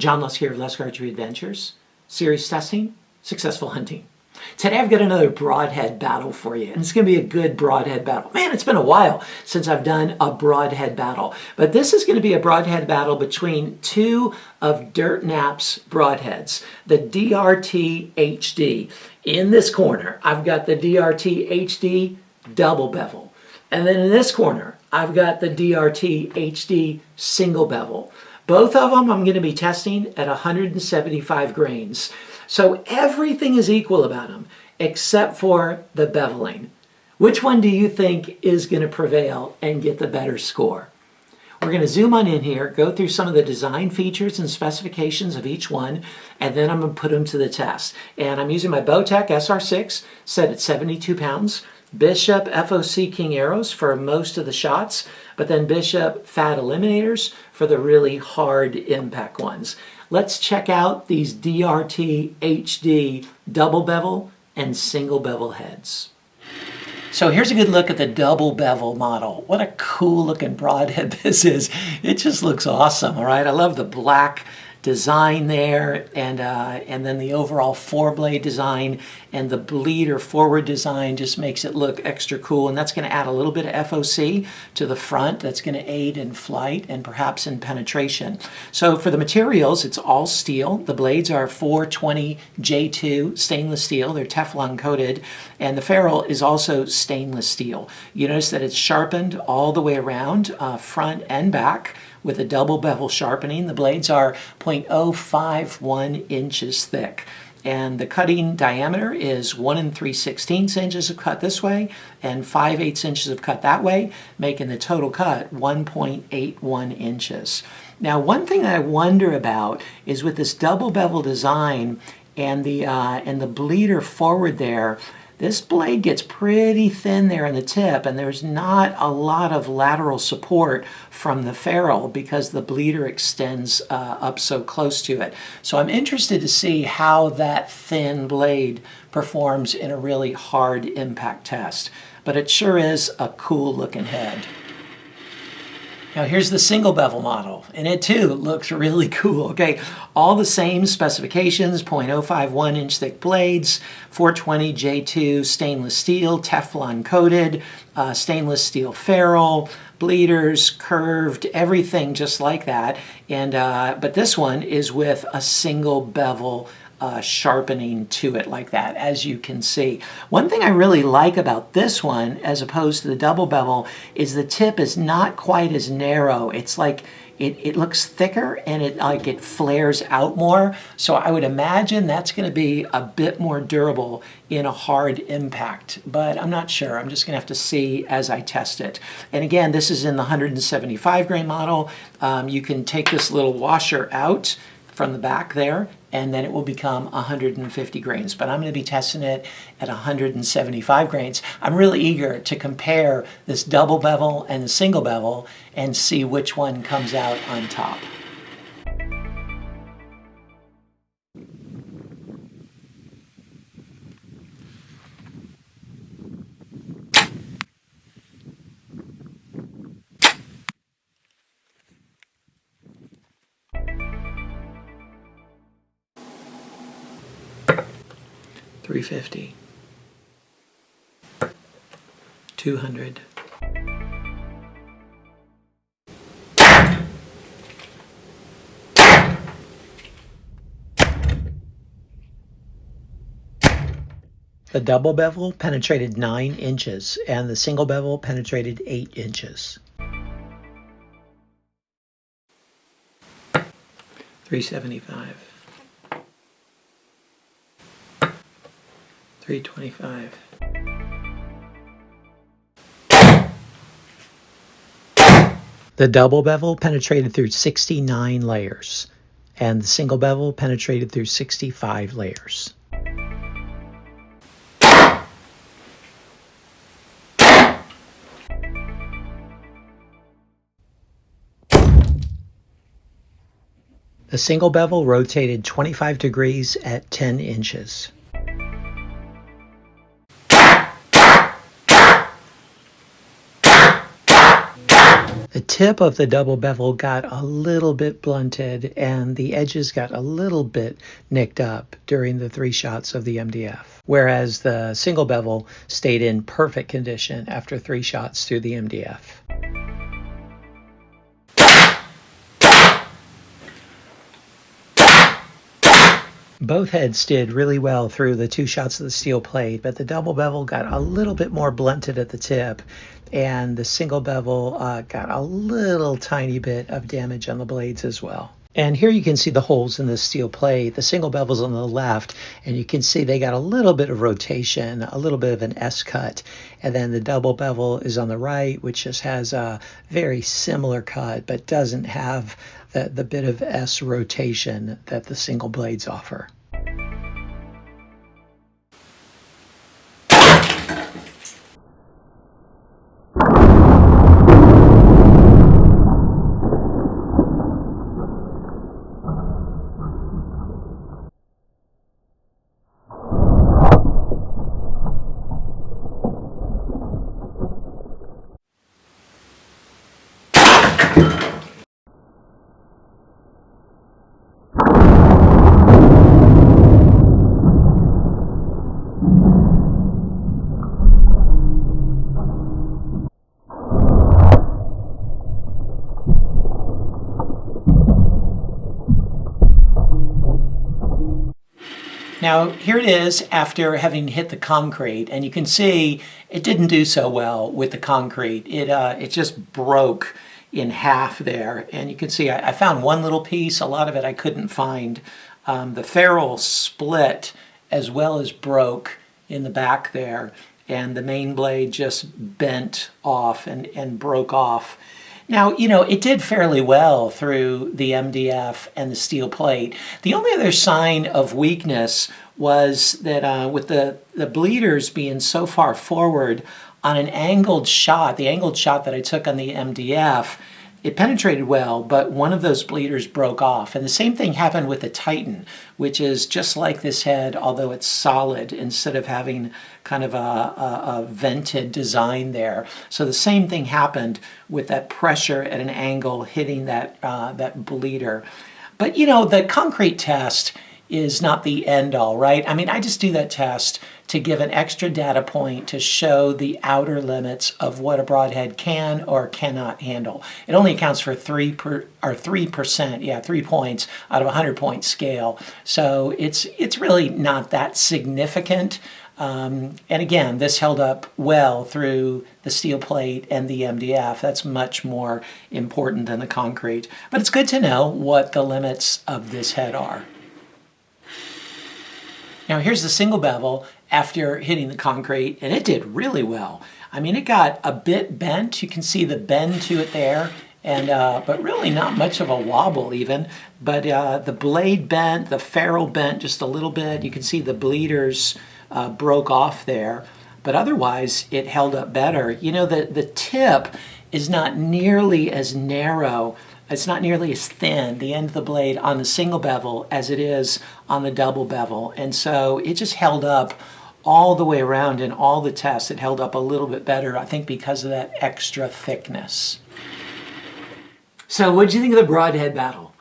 John Lusk here of Lusk Archery Adventures. Serious testing, successful hunting. Today I've got another Broadhead Battle for you, and it's going to be a good Broadhead Battle. Man, it's been a while since I've done a Broadhead Battle, but this is going to be a Broadhead Battle between two of Dirt Nap's Broadheads, the DRT HD. In this corner, I've got the DRT HD Double Bevel, and then in this corner, I've got the DRT HD Single Bevel. Both of them I'm going to be testing at 175 grains. So everything is equal about them except for the beveling. Which one do you think is going to prevail and get the better score? We're going to zoom on in here, go through some of the design features and specifications of each one, and then I'm going to put them to the test. And I'm using my Bowtech SR6 set at 72 pounds. Bishop FOC King arrows for most of the shots, but then Bishop Fat Eliminators for the really hard impact ones. Let's check out these DRT HD double bevel and single bevel heads. So here's a good look at the double bevel model. What a cool looking broadhead this is. It just looks awesome, all right? I love the black design there, and then the overall four-blade design and the bleeder forward design just makes it look extra cool, and that's going to add a little bit of FOC to the front that's going to aid in flight and perhaps in penetration. So for the materials, it's all steel. The blades are 420 J2 stainless steel. They're Teflon coated, and the ferrule is also stainless steel. You notice that it's sharpened all the way around, front and back, with a double bevel sharpening. The blades are 0.051 inches thick, and the cutting diameter is 1 3/16 inches of cut this way and 5/8 inches of cut that way, making the total cut 1.81 inches. Now, one thing that I wonder about is with this double bevel design and the bleeder forward there, this blade gets pretty thin there in the tip, and there's not a lot of lateral support from the ferrule because the bleeder extends up so close to it. So I'm interested to see how that thin blade performs in a really hard impact test. But it sure is a cool looking head. Now here's the single bevel model, and it too looks really cool. Okay, all the same specifications, 0.051 inch thick blades, 420 J2 stainless steel, Teflon coated, stainless steel ferrule, bleeders, curved, everything just like that. And but this one is with a single bevel sharpening to it like that, as you can see. One thing I really like about this one as opposed to the double bevel is the tip is not quite as narrow. It's like it looks thicker, and it flares out more. So I would imagine that's going to be a bit more durable in a hard impact, but I'm not sure. I'm just going to have to see as I test it. And again, this is in the 175 grain model. You can take this little washer out from the back there, and then it will become 150 grains. But I'm going to be testing it at 175 grains. I'm really eager to compare this double bevel and the single bevel and see which one comes out on top. $350, $200, the double bevel penetrated 9 inches and the single bevel penetrated 8 inches. $375. $325. The double bevel penetrated through 69 layers, and the single bevel penetrated through 65 layers. The single bevel rotated 25 degrees at 10 inches. The tip of the double bevel got a little bit blunted and the edges got a little bit nicked up during the 3 shots of the MDF, whereas the single bevel stayed in perfect condition after 3 shots through the MDF. Both heads did really well through the 2 shots of the steel plate, but the double bevel got a little bit more blunted at the tip, and the single bevel got a little tiny bit of damage on the blades as well. And here you can see the holes in the steel plate. The single bevel's on the left, and you can see they got a little bit of rotation, a little bit of an S cut. And then the double bevel is on the right, which just has a very similar cut, but doesn't have the bit of S rotation that the single blades offer. Now here it is after having hit the concrete, and you can see it didn't do so well with the concrete. It just broke in half there, and you can see I found one little piece. A lot of it I couldn't find. The ferrule split as well as broke in the back there, and the main blade just bent off and broke off. Now, you know, it did fairly well through the MDF and the steel plate. The only other sign of weakness was that with the bleeders being so far forward on an angled shot, the angled shot that I took on the MDF, it penetrated well, but one of those bleeders broke off. And the same thing happened with the Titan, which is just like this head, although it's solid instead of having kind of a vented design there. So the same thing happened with that pressure at an angle hitting that bleeder. But you know, the concrete test is not the end all, right? I mean, I just do that test to give an extra data point to show the outer limits of what a broadhead can or cannot handle. It only accounts for 3%, yeah, 3 points out of a 100-point scale. So it's really not that significant. And again, this held up well through the steel plate and the MDF. That's much more important than the concrete. But it's good to know what the limits of this head are. Now here's the single bevel after hitting the concrete, and it did really well. I mean, it got a bit bent. You can see the bend to it there, and but really not much of a wobble even. But the blade bent, the ferrule bent just a little bit. You can see the bleeders broke off there, but otherwise it held up better. You know, the tip is not nearly as narrow. It's not nearly as thin, the end of the blade on the single bevel, as it is on the double bevel. And so it just held up all the way around in all the tests. It held up a little bit better, I think, because of that extra thickness. So what did you think of the Broadhead Battle?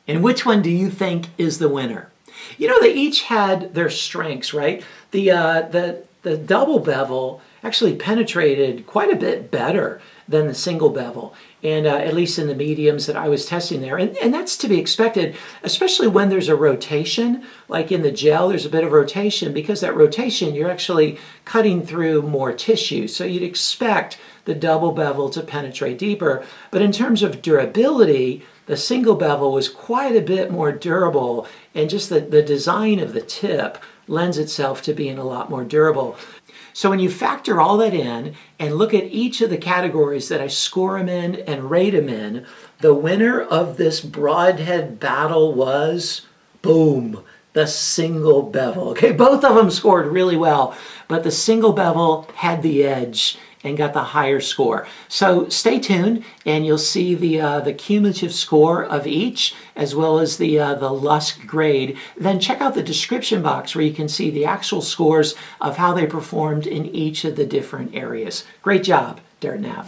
And which one do you think is the winner? You know, they each had their strengths, right? The double bevel actually penetrated quite a bit better than the single bevel, and at least in the mediums that I was testing there. And that's to be expected, especially when there's a rotation. Like in the gel, there's a bit of rotation. Because that rotation, you're actually cutting through more tissue. So you'd expect the double bevel to penetrate deeper. But in terms of durability, the single bevel was quite a bit more durable, and just the design of the tip lends itself to being a lot more durable. So when you factor all that in and look at each of the categories that I score them in and rate them in, the winner of this Broadhead Battle was, boom, the single bevel. Okay, both of them scored really well, but the single bevel had the edge and got the higher score. So stay tuned and you'll see the cumulative score of each, as well as the Lusk grade. Then check out the description box where you can see the actual scores of how they performed in each of the different areas. Great job, Dirt Nap.